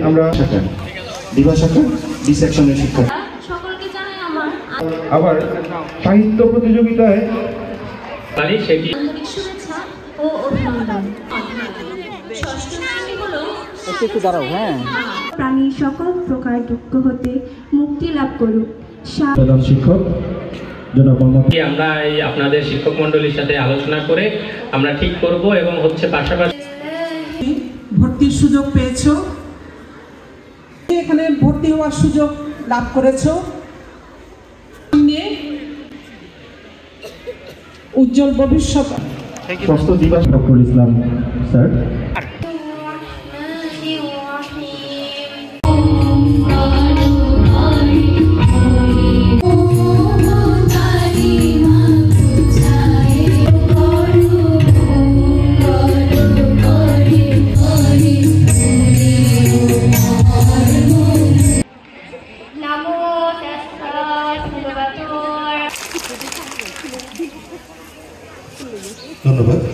আমরা বিভাগ শাখা বি সেকশনের শিক্ষক। আবার সাহিত্য প্রতিযোগিতায় প্রাণী সকল প্রকার দুঃখ হতে মুক্তি লাভ করুক। শিক্ষক আমরা আপনাদের শিক্ষক মন্ডলীর সাথে আলোচনা করে আমরা ঠিক করব এবং হচ্ছে পাশাপাশি ভর্তির সুযোগ পেয়েছো, এখানে ভর্তি হওয়ার সুযোগ লাভ করেছো, উজ্জ্বল ভবিষ্যৎ। ষষ্ঠ দিবস ডক্টর ইসলাম স্যার। ধন্যবাদ।